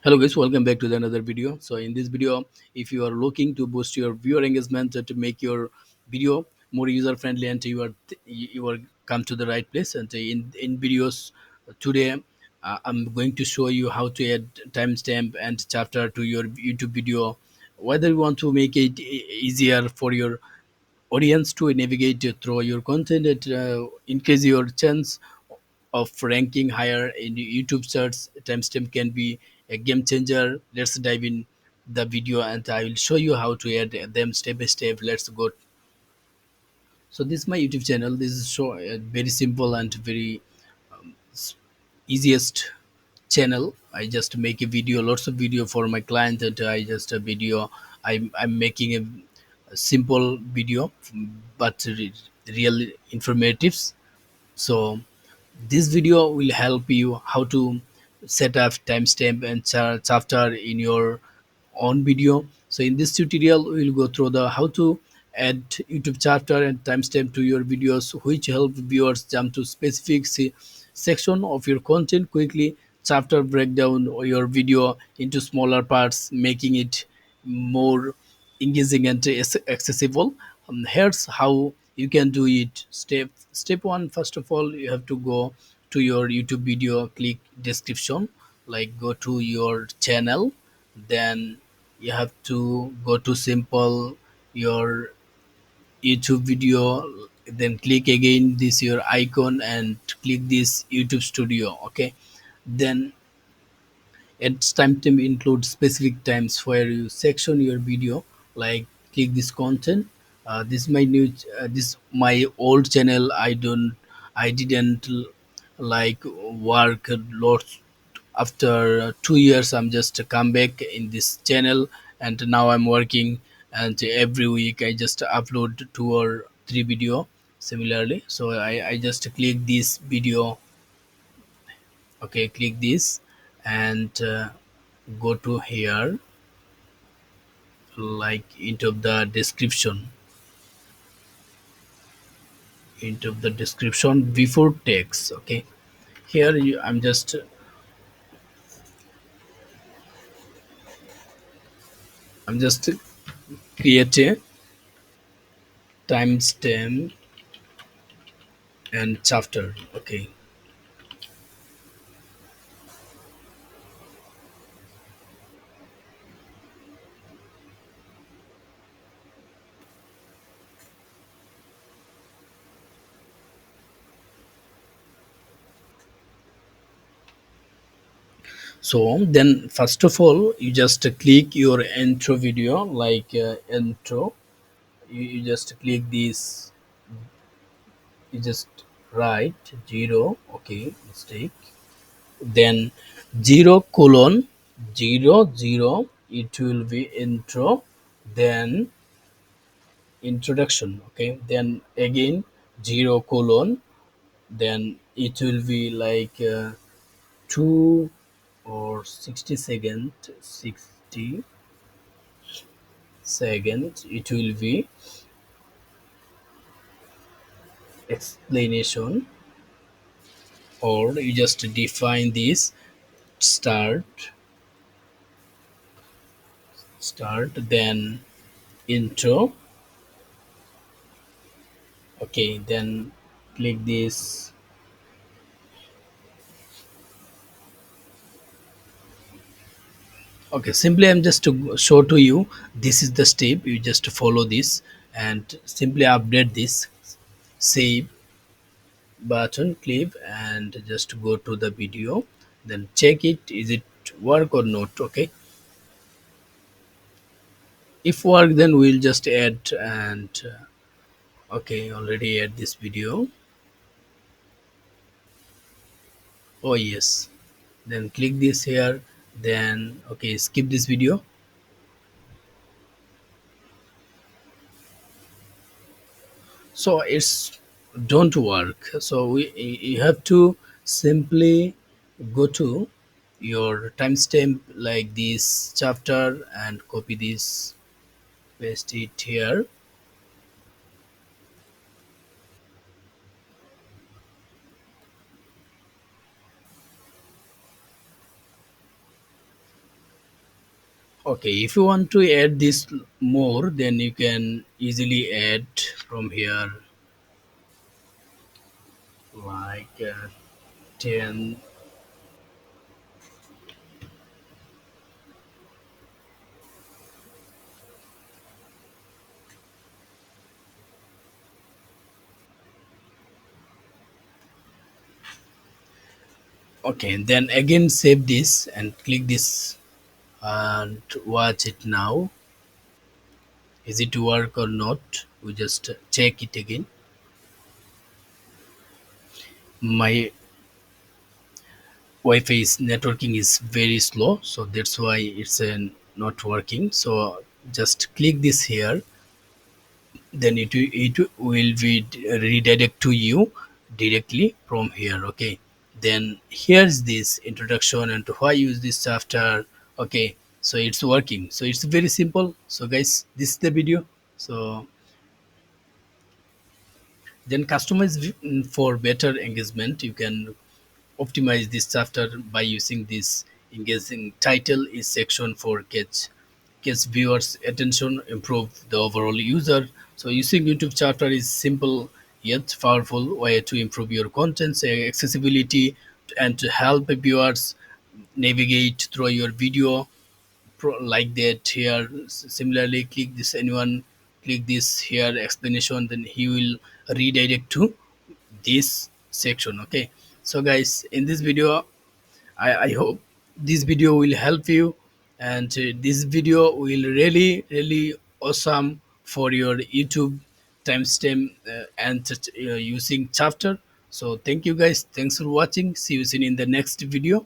Hello guys, welcome back to the another video. So in this video, if you are looking to boost your viewer engagement to make your video more user friendly, and you are come to the right place. And in videos today, I'm going to show you how to add timestamp and chapter to your YouTube video. Whether you want to make it easier for your audience to navigate through your content and increase your chance of ranking higher in YouTube search. Timestamp can be a game changer. Let's dive in the video and I will show you how to add them step by step. Let's go. So this is my YouTube channel. This is very simple and very easiest channel. I just make a video, lots of video for my client, and I just a video. I'm making a simple video, but real informatives. So this video will help you how to set up timestamp and chapter in your own video. So in this tutorial, we will go through the how to add YouTube chapter and timestamp to your videos, which help viewers jump to specific section of your content quickly. Chapter breakdown your video into smaller parts, making it more engaging and accessible. Here's how you can do it. Step one, first of all, you have to go to your YouTube video, click description, like go to your channel, then you have to go to simple your YouTube video, then click again this your icon and click this YouTube studio. Okay, then its time include specific times where you section your video, like click this content. This my new this my old channel. I didn't like work a lot. After 2 years, I'm just come back in this channel, and now I'm working. And every week I just upload 2 or 3 video similarly. So I just click this video. Okay, click this and go to here, like into the description before text. Okay, here I'm just create a timestamp and chapter. Okay, so then first of all you just click your intro video, like intro. You just click this. You just write 0. Okay, mistake. Then 0:00, it will be intro, then introduction. Okay, then again 0:00, then it will be like 2 or 60 seconds, it will be explanation, or you just define this start, then intro. Okay, then click this. Okay, simply I'm just to show to you, this is the step. You just follow this and simply update this. Save button, clip, and just go to the video, then check it, is it work or not. Okay, if work, then we'll just add. And okay, already add this video. Oh yes, then click this here, then okay, skip this video. So it's don't work. So you have to simply go to your timestamp like this chapter and copy this, paste it here. Okay, if you want to add this more, then you can easily add from here like 10. Okay, then again save this and click this and watch it now. Is it work or not? We just check it again. My Wi-Fi is networking is very slow, so that's why it's not working. So just click this here, then it will be redirect to you directly from here. Okay, then here's this introduction and to why use this software. Okay, so it's working, so it's very simple. So guys, this is the video. So then customize for better engagement, you can optimize this software by using this engaging title is section for catch viewers attention, improve the overall user. So using YouTube software is simple yet powerful way to improve your content accessibility and to help viewers navigate through your video like that here. Similarly, click this anyone click this here explanation, then he will redirect to this section. Okay, so guys, in this video, I hope this video will help you, and this video will really awesome for your YouTube timestamp and using chapter. So thank you guys, thanks for watching, see you soon in the next video.